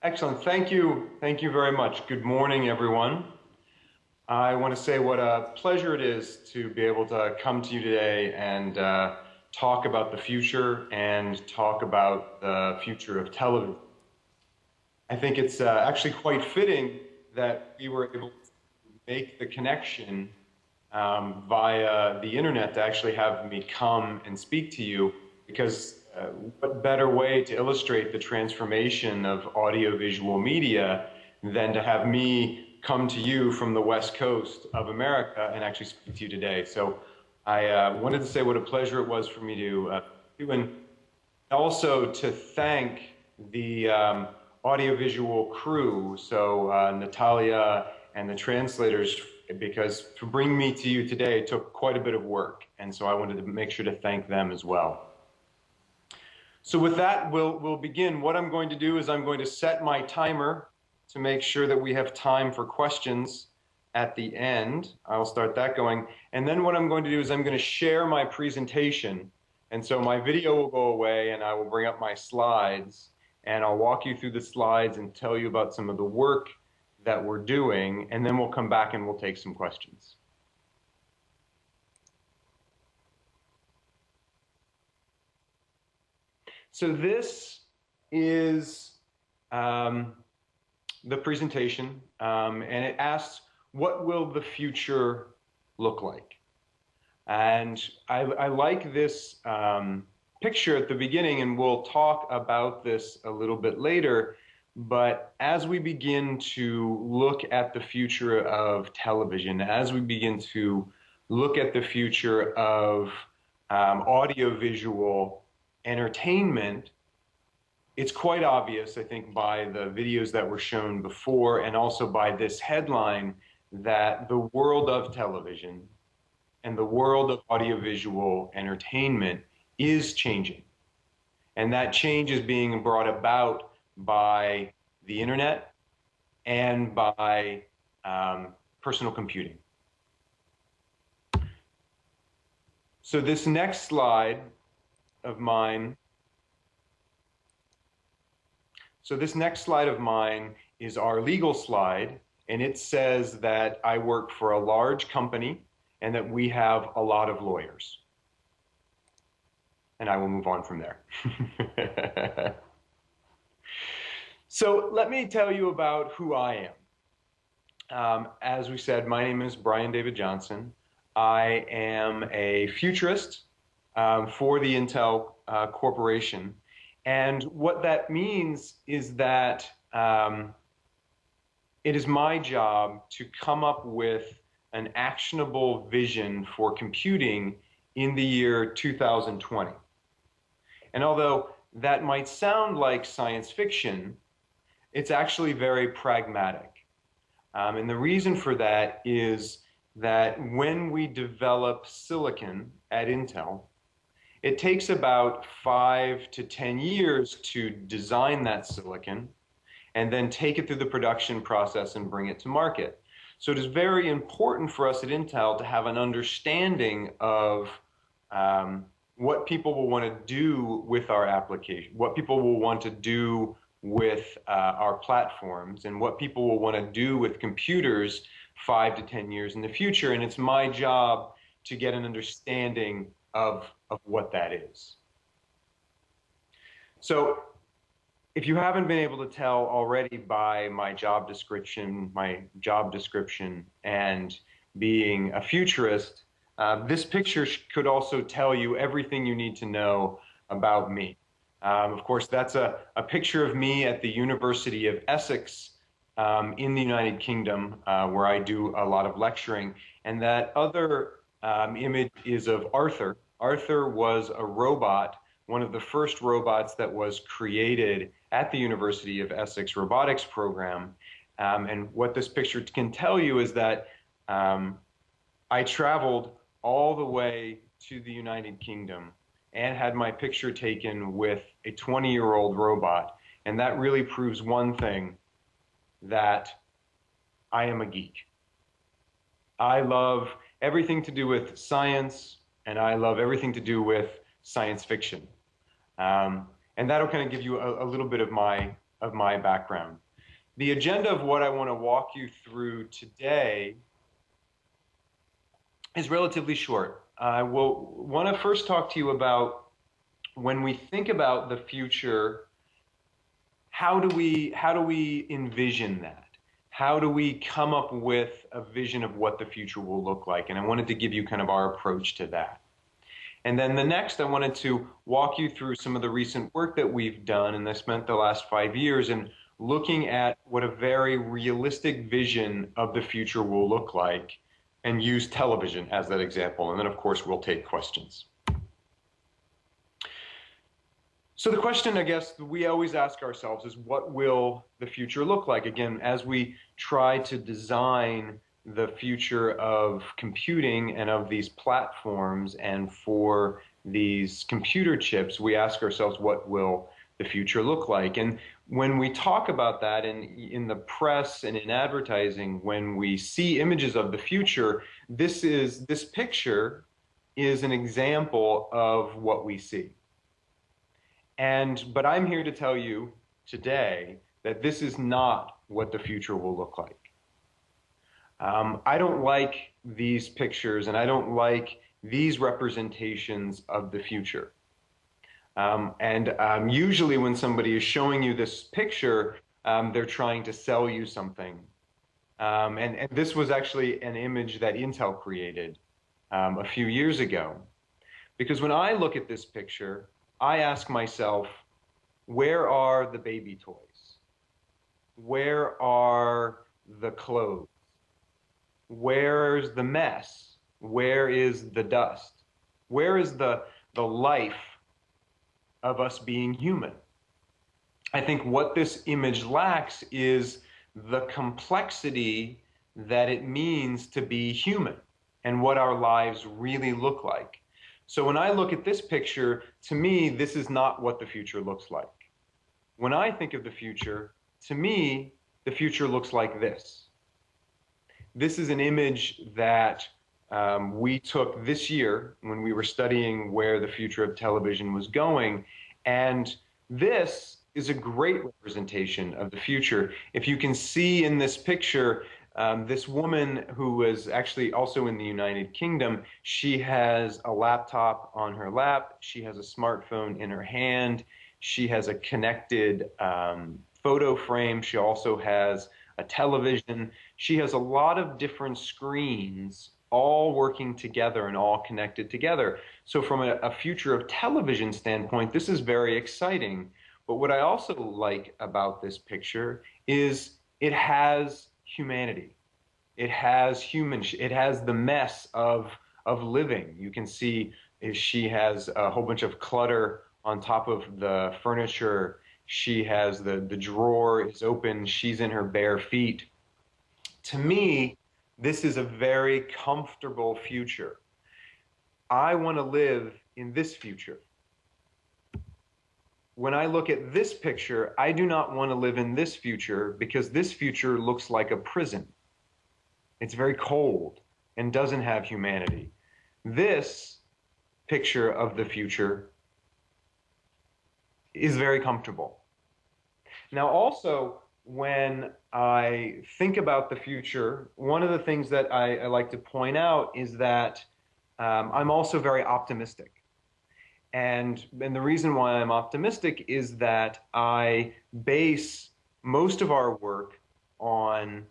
Excellent. Thank you. Thank you very much. Good morning, everyone. I want to say what a pleasure it is to be able to come to you today and talk about the future and talk about the future of television. I think it's actually quite fitting that we were able to make the connection via the internet to actually have me come and speak to you, because what better way to illustrate the transformation of audiovisual media than to have me come to you from the West Coast of America and actually speak to you today. So I wanted to say what a pleasure it was for me to do, and also to thank the audiovisual crew, so Natalia and the translators, because to bring me to you today took quite a bit of work, and so I wanted to make sure to thank them as well. So with that, we'll begin. What I'm going to do is I'm going to set my timer to make sure that we have time for questions at the end. I'll start that going. And then what I'm going to do is I'm going to share my presentation. And so my video will go away and I will bring up my slides and I'll walk you through the slides and tell you about some of the work that we're doing. And then we'll come back and we'll take some questions. So this is the presentation, and it asks, what will the future look like? And I like this picture at the beginning, and we'll talk about this a little bit later, but as we begin to look at the future of television, as we begin to look at the future of audiovisual entertainment, it's quite obvious, I think, by the videos that were shown before and also by this headline, that the world of television and the world of audiovisual entertainment is changing. And that change is being brought about by the internet and by personal computing. So this next slide of mine, is our legal slide, and it says that I work for a large company and that we have a lot of lawyers. And I will move on from there. So let me tell you about who I am. As we said, my name is Brian David Johnson. I am a futurist for the Intel Corporation. And what that means is that it is my job to come up with an actionable vision for computing in the year 2020. And although that might sound like science fiction, it's actually very pragmatic. And the reason for that is that when we develop silicon at Intel, it takes about 5 to 10 years to design that silicon and then take it through the production process and bring it to market. So it is very important for us at Intel to have an understanding of what people will want to do with our application, what people will want to do with our platforms, and what people will want to do with computers 5 to 10 years in the future. And it's my job to get an understanding of what that is. So if you haven't been able to tell already by my job description and being a futurist, this picture could also tell you everything you need to know about me. Of course, that's a picture of me at the University of Essex in the United Kingdom, where I do a lot of lecturing. And that other image is of Arthur. Arthur was a robot, one of the first robots that was created at the University of Essex robotics program. And what this picture can tell you is that I traveled all the way to the United Kingdom and had my picture taken with a 20-year-old robot. And that really proves one thing, that I am a geek. I love everything to do with science, and I love everything to do with science fiction. And that'll kind of give you a little bit of my of my background. The agenda of what I want to walk you through today is relatively short. I will want to first talk to you about when we think about the future, how do we envision that? How do we come up with a vision of what the future will look like? And I wanted to give you kind of our approach to that. And then the next, I wanted to walk you through some of the recent work that we've done, and I spent the last 5 years in looking at what a very realistic vision of the future will look like, and use television as that example. And then, of course, we'll take questions. So the question, I guess, we always ask ourselves is, what will the future look like? Again, as we try to design the future of computing and of these platforms and for these computer chips, we ask ourselves, what will the future look like? And when we talk about that in the press and in advertising, when we see images of the future, this picture is an example of what we see. But I'm here to tell you today that this is not what the future will look like. I don't like these pictures, and I don't like these representations of the future. Usually when somebody is showing you this picture, they're trying to sell you something. And this was actually an image that Intel created a few years ago. Because when I look at this picture, I ask myself, where are the baby toys? Where are the clothes? Where's the mess? Where is the dust? Where is the life of us being human? I think what this image lacks is the complexity that it means to be human and what our lives really look like. So when I look at this picture, to me, this is not what the future looks like. When I think of the future, to me, the future looks like this. This is an image that we took this year when we were studying where the future of television was going. And this is a great representation of the future. If you can see in this picture, this woman who was actually also in the United Kingdom, she has a laptop on her lap, she has a smartphone in her hand, she has a connected photo frame, she also has a television, she has a lot of different screens all working together and all connected together. So from a future of television standpoint, this is very exciting. But what I also like about this picture is it has humanity. It has it has the mess of living. You can see she has a whole bunch of clutter on top of the furniture. She has the drawer is open. She's in her bare feet. To me, this is a very comfortable future. I want to live in this future. When I look at this picture, I do not want to live in this future because this future looks like a prison. It's very cold and doesn't have humanity. This picture of the future is very comfortable. Now also, when I think about the future, one of the things that I like to point out is that I'm also very optimistic. And the reason why I'm optimistic is that I base most of our work on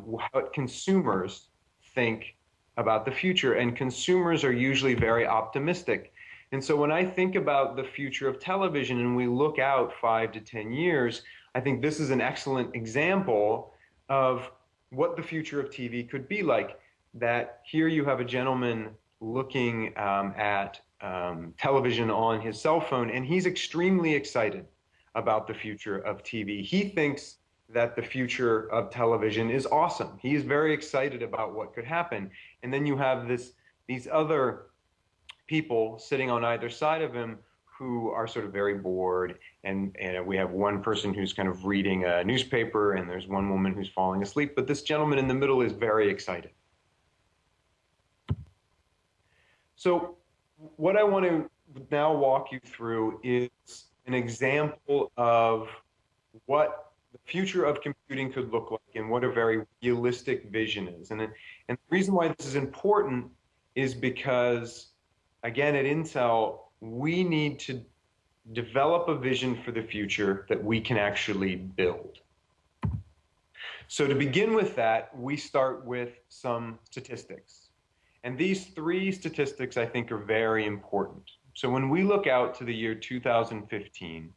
what consumers think about the future. And consumers are usually very optimistic. And so when I think about the future of television and we look out 5 to 10 years, I think this is an excellent example of what the future of TV could be like. That here you have a gentleman looking at television on his cell phone, and he's extremely excited about the future of TV. He thinks that the future of television is awesome. He's very excited about what could happen. And then you have these other people sitting on either side of him who are sort of very bored. And we have one person who's kind of reading a newspaper, and there's one woman who's falling asleep. But this gentleman in the middle is very excited. So what I want to now walk you through is an example of what the future of computing could look like and what a very realistic vision is. And the reason why this is important is because, again, at Intel, we need to develop a vision for the future that we can actually build. So to begin with that, we start with some statistics. And these three statistics I think are very important. So when we look out to the year 2015,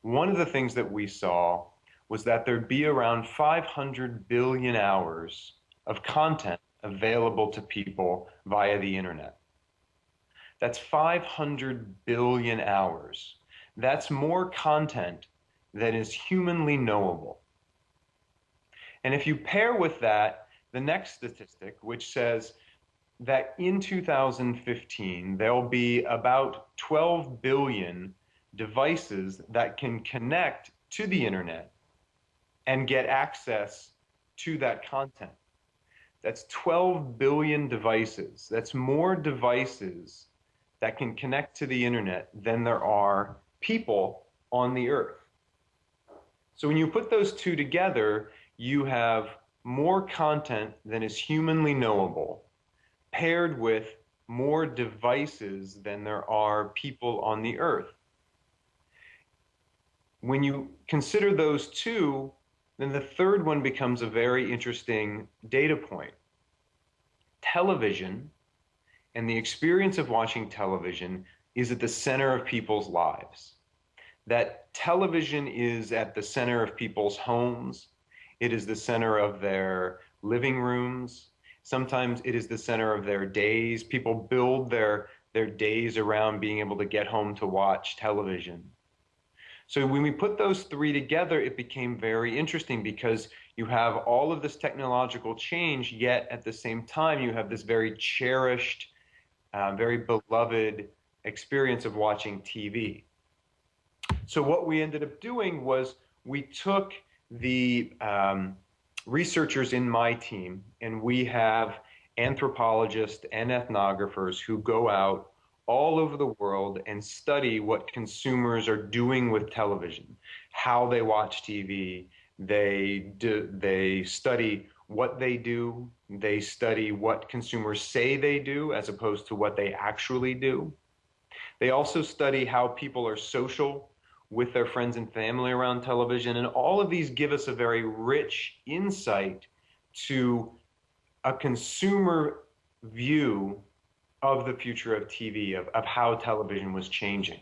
one of the things that we saw was that there'd be around 500 billion hours of content available to people via the internet. That's 500 billion hours. That's more content than is humanly knowable. And if you pair with that the next statistic, which says that in 2015, there'll be about 12 billion devices that can connect to the internet and get access to that content. That's 12 billion devices. That's more devices that can connect to the internet than there are people on the earth. So when you put those two together, you have more content than is humanly knowable, paired with more devices than there are people on the earth. When you consider those two, then the third one becomes a very interesting data point. Television and the experience of watching television is at the center of people's lives. That television is at the center of people's homes. It is the center of their living rooms. Sometimes it is the center of their days. People build their days around being able to get home to watch television. So when we put those three together, it became very interesting because you have all of this technological change, yet at the same time, you have this very cherished, very beloved experience of watching TV. So what we ended up doing was we took the researchers in my team, and we have anthropologists and ethnographers who go out all over the world and study what consumers are doing with television, how they watch TV. They study what they do. They study what consumers say they do as opposed to what they actually do. They also study how people are social with their friends and family around television. And all of these give us a very rich insight to a consumer view of the future of TV, of how television was changing.